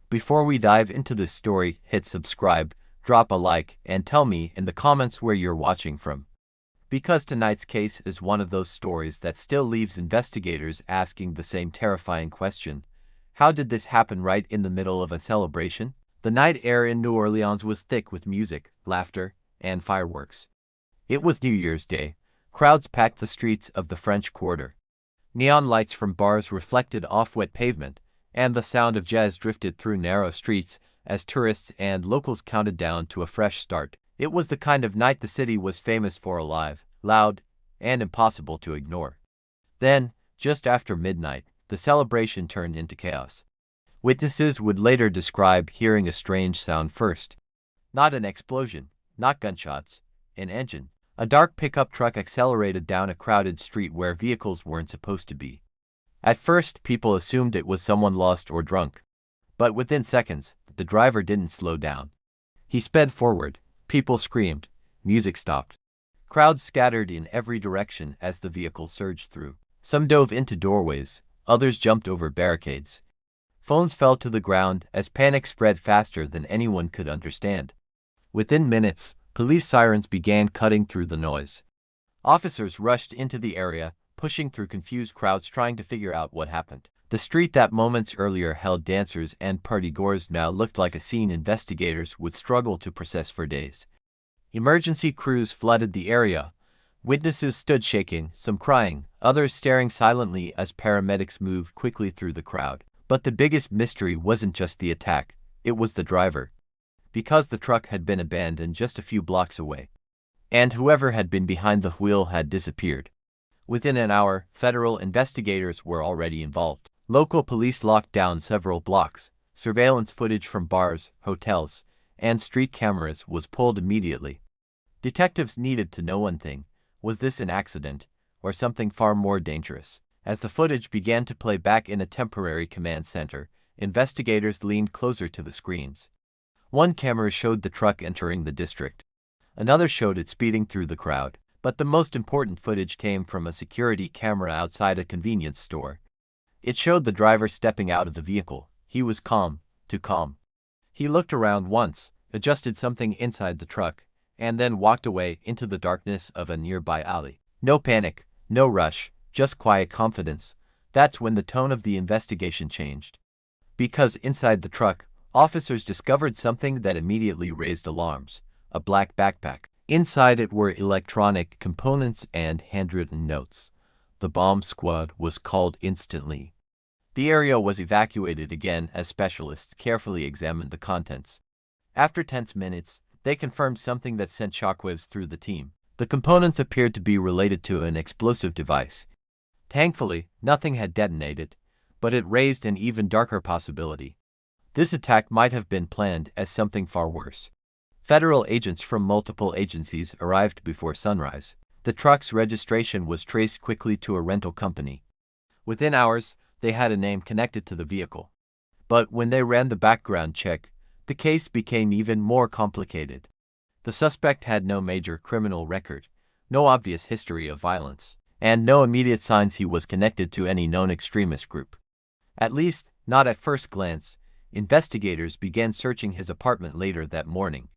Before we dive into this story, hit subscribe, drop a like, and tell me in the comments where you're watching from. Because tonight's case is one of those stories that still leaves investigators asking the same terrifying question. How did this happen right in the middle of a celebration? The night air in New Orleans was thick with music, laughter, and fireworks. It was New Year's Day. Crowds packed the streets of the French Quarter. Neon lights from bars reflected off wet pavement, and the sound of jazz drifted through narrow streets as tourists and locals counted down to a fresh start. It was the kind of night the city was famous for: alive, loud, and impossible to ignore. Then, just after midnight, the celebration turned into chaos. Witnesses would later describe hearing a strange sound first. Not an explosion, not gunshots, an engine. A dark pickup truck accelerated down a crowded street where vehicles weren't supposed to be. At first, people assumed it was someone lost or drunk. But within seconds, the driver didn't slow down. He sped forward. People screamed. Music stopped. Crowds scattered in every direction as the vehicle surged through. Some dove into doorways. Others jumped over barricades. Phones fell to the ground as panic spread faster than anyone could understand. Within minutes, police sirens began cutting through the noise. Officers rushed into the area, pushing through confused crowds trying to figure out what happened. The street that moments earlier held dancers and partygoers now looked like a scene investigators would struggle to process for days. Emergency crews flooded the area. Witnesses stood shaking, some crying, others staring silently as paramedics moved quickly through the crowd. But the biggest mystery wasn't just the attack, it was the driver. Because the truck had been abandoned just a few blocks away. And whoever had been behind the wheel had disappeared. Within an hour, federal investigators were already involved. Local police locked down several blocks. Surveillance footage from bars, hotels, and street cameras was pulled immediately. Detectives needed to know one thing: was this an accident, or something far more dangerous? As the footage began to play back in a temporary command center, investigators leaned closer to the screens. One camera showed the truck entering the district. Another showed it speeding through the crowd. But the most important footage came from a security camera outside a convenience store. It showed the driver stepping out of the vehicle. He was calm, too calm. He looked around once, adjusted something inside the truck, and then walked away into the darkness of a nearby alley. No panic, no rush, just quiet confidence. That's when the tone of the investigation changed. Because inside the truck, officers discovered something that immediately raised alarms: a black backpack. Inside it were electronic components and handwritten notes. The bomb squad was called instantly. The area was evacuated again as specialists carefully examined the contents. After tense minutes, they confirmed something that sent shockwaves through the team. The components appeared to be related to an explosive device. Thankfully, nothing had detonated, but it raised an even darker possibility. This attack might have been planned as something far worse. Federal agents from multiple agencies arrived before sunrise. The truck's registration was traced quickly to a rental company. Within hours, they had a name connected to the vehicle. But when they ran the background check, the case became even more complicated. The suspect had no major criminal record, no obvious history of violence, and no immediate signs he was connected to any known extremist group. At least, not at first glance. Investigators began searching his apartment later that morning.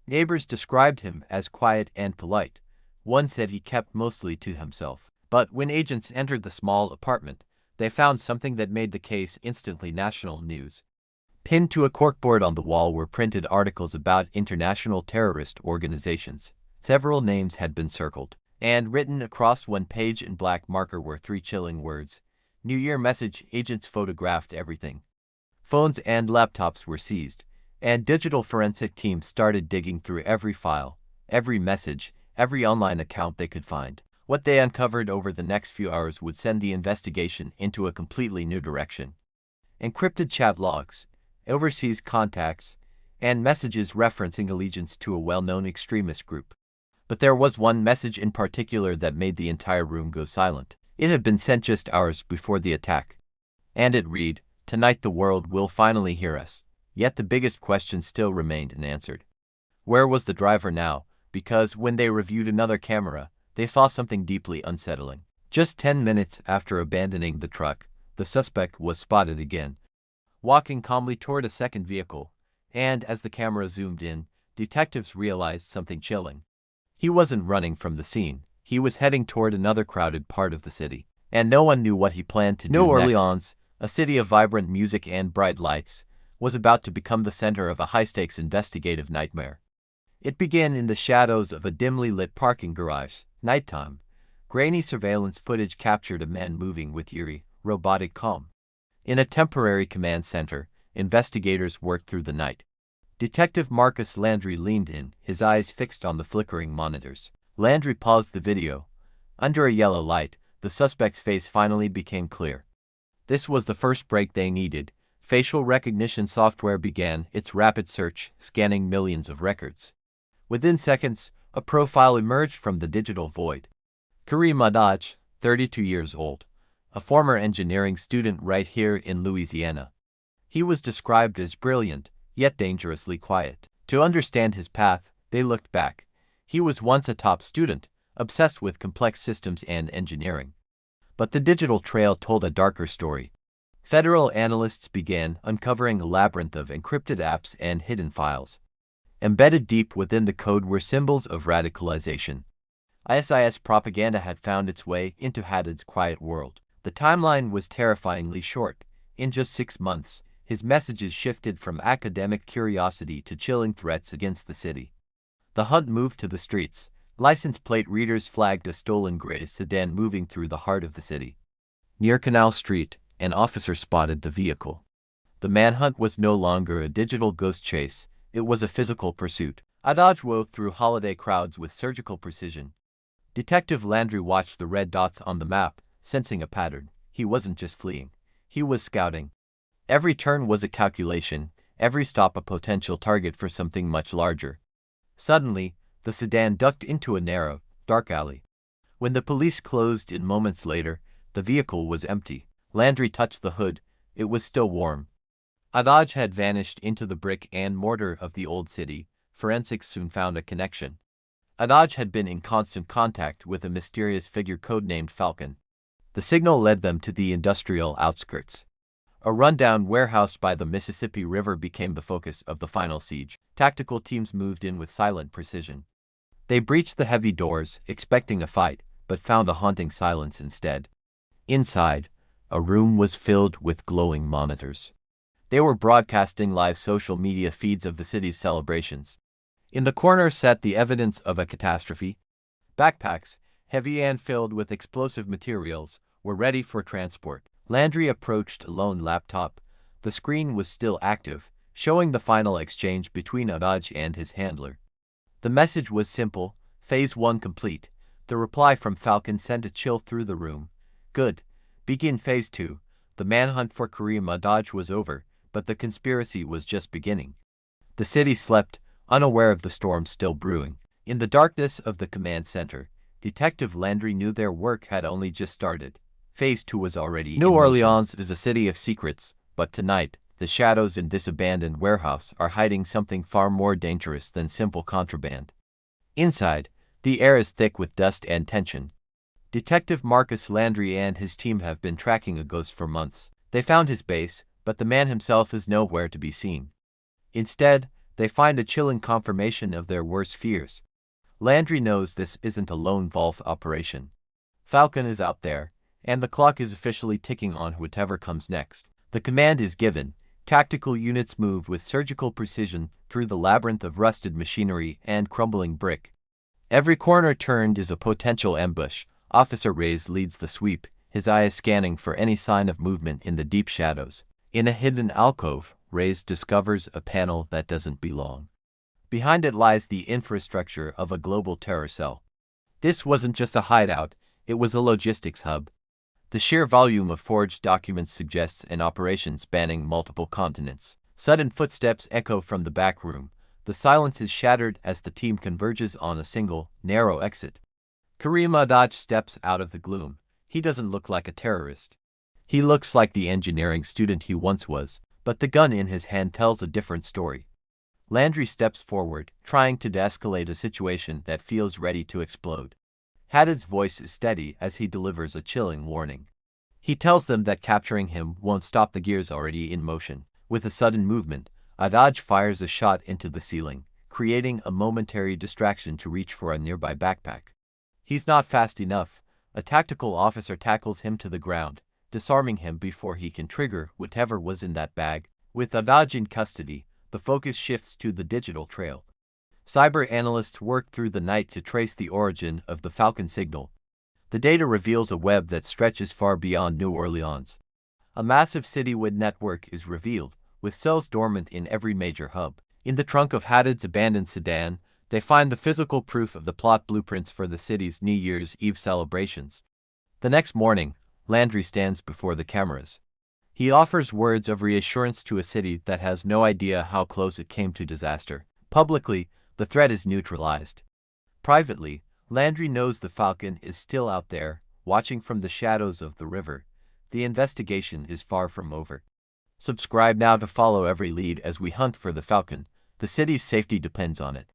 Neighbors described him as quiet and polite. One said he kept mostly to himself. But when agents entered the small apartment, they found something that made the case instantly national news. Pinned to a corkboard on the wall were printed articles about international terrorist organizations. Several names had been circled, and written across one page in black marker were 3 chilling words: New Year message. Agents photographed everything. Phones and laptops were seized, and digital forensic teams started digging through every file, every message, every online account they could find. What they uncovered over the next few hours would send the investigation into a completely new direction. Encrypted chat logs, overseas contacts, and messages referencing allegiance to a well-known extremist group. But there was one message in particular that made the entire room go silent. It had been sent just hours before the attack. And it read, "Tonight the world will finally hear us." Yet the biggest question still remained unanswered. Where was the driver now? Because when they reviewed another camera, they saw something deeply unsettling. Just 10 minutes after abandoning the truck, the suspect was spotted again. walking calmly toward a second vehicle, and as the camera zoomed in, detectives realized something chilling. He wasn't running from the scene, he was heading toward another crowded part of the city, and no one knew what he planned to do next. New Orleans, a city of vibrant music and bright lights, was about to become the center of a high-stakes investigative nightmare. It began in the shadows of a dimly lit parking garage. Nighttime, grainy surveillance footage captured a man moving with eerie, robotic calm. In a temporary command center, investigators worked through the night. Detective Marcus Landry leaned in, his eyes fixed on the flickering monitors. Landry paused the video. Under a yellow light, the suspect's face finally became clear. This was the first break they needed. Facial recognition software began its rapid search, scanning millions of records. Within seconds, a profile emerged from the digital void. Kareem Adaj, 32 years old, a former engineering student right here in Louisiana. He was described as brilliant, yet dangerously quiet. To understand his path, they looked back. He was once a top student, obsessed with complex systems and engineering. But the digital trail told a darker story. Federal analysts began uncovering a labyrinth of encrypted apps and hidden files. Embedded deep within the code were symbols of radicalization. ISIS propaganda had found its way into Haddad's quiet world. The timeline was terrifyingly short. In just 6 months, his messages shifted from academic curiosity to chilling threats against the city. The hunt moved to the streets. License plate readers flagged a stolen gray sedan moving through the heart of the city. Near Canal Street, an officer spotted the vehicle. The manhunt was no longer a digital ghost chase, it was a physical pursuit. Adaj wove through holiday crowds with surgical precision. Detective Landry watched the red dots on the map, sensing a pattern. He wasn't just fleeing, he was scouting. Every turn was a calculation, every stop a potential target for something much larger. Suddenly, the sedan ducked into a narrow, dark alley. When the police closed in moments later, the vehicle was empty. Landry touched the hood. It was still warm. Adaj had vanished into the brick and mortar of the old city. Forensics soon found a connection. Adaj had been in constant contact with a mysterious figure codenamed Falcon. The signal led them to the industrial outskirts. A rundown warehouse by the Mississippi River became the focus of the final siege. Tactical teams moved in with silent precision. They breached the heavy doors, expecting a fight, but found a haunting silence instead. Inside, a room was filled with glowing monitors. They were broadcasting live social media feeds of the city's celebrations. In the corner sat the evidence of a catastrophe. Backpacks, heavy and filled with explosive materials, were ready for transport. Landry approached a lone laptop. The screen was still active, showing the final exchange between Adaj and his handler. The message was simple, Phase 1 complete. The reply from Falcon sent a chill through the room. Good. Begin Phase 2. The manhunt for Kareem Adaj was over, but the conspiracy was just beginning. The city slept, unaware of the storm still brewing. In the darkness of the command center, Detective Landry knew their work had only just started. Phase 2 was already in motion. New Orleans is a city of secrets, but tonight, the shadows in this abandoned warehouse are hiding something far more dangerous than simple contraband. Inside, the air is thick with dust and tension. Detective Marcus Landry and his team have been tracking a ghost for months. They found his base, but the man himself is nowhere to be seen. Instead, they find a chilling confirmation of their worst fears. Landry knows this isn't a lone wolf operation. Falcon is out there, and the clock is officially ticking on whatever comes next. The command is given. Tactical units move with surgical precision through the labyrinth of rusted machinery and crumbling brick. Every corner turned is a potential ambush. Officer Reyes leads the sweep, his eyes scanning for any sign of movement in the deep shadows. In a hidden alcove, Reyes discovers a panel that doesn't belong. Behind it lies the infrastructure of a global terror cell. This wasn't just a hideout, it was a logistics hub. The sheer volume of forged documents suggests an operation spanning multiple continents. Sudden footsteps echo from the back room. The silence is shattered as the team converges on a single, narrow exit. Kareem Adaj steps out of the gloom. He doesn't look like a terrorist. He looks like the engineering student he once was, but the gun in his hand tells a different story. Landry steps forward, trying to de-escalate a situation that feels ready to explode. Haddad's voice is steady as he delivers a chilling warning. He tells them that capturing him won't stop the gears already in motion. With a sudden movement, Adaj fires a shot into the ceiling, creating a momentary distraction to reach for a nearby backpack. He's not fast enough. A tactical officer tackles him to the ground, disarming him before he can trigger whatever was in that bag. With Adaj in custody, the focus shifts to the digital trail. Cyber analysts work through the night to trace the origin of the Falcon signal. The data reveals a web that stretches far beyond New Orleans. A massive citywide network is revealed, with cells dormant in every major hub. In the trunk of Haddad's abandoned sedan, they find the physical proof of the plot blueprints for the city's New Year's Eve celebrations. The next morning, Landry stands before the cameras. He offers words of reassurance to a city that has no idea how close it came to disaster. Publicly, the threat is neutralized. Privately, Landry knows the Falcon is still out there, watching from the shadows of the river. The investigation is far from over. Subscribe now to follow every lead as we hunt for the Falcon. The city's safety depends on it.